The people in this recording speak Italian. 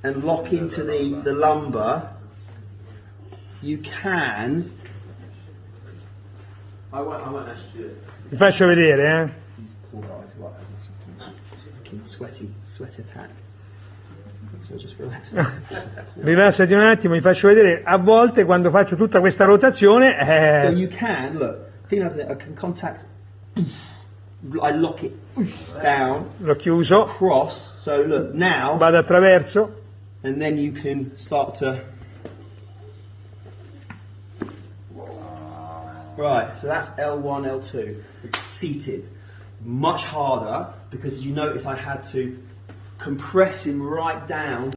and lock into the lumbar, you can. I won't actually do it. Vi faccio vedere, These poor guys, right, fucking sweat attack. So just relax. Rilassati un attimo, vi faccio vedere. A volte quando faccio tutta questa rotazione. So you can look. I can contact. I lock it down. L'ho chiuso. Cross. So look now. Vado attraverso. And then you can start to. Right, so that's L1, L2, seated. Much harder because you notice I had to compress him right down.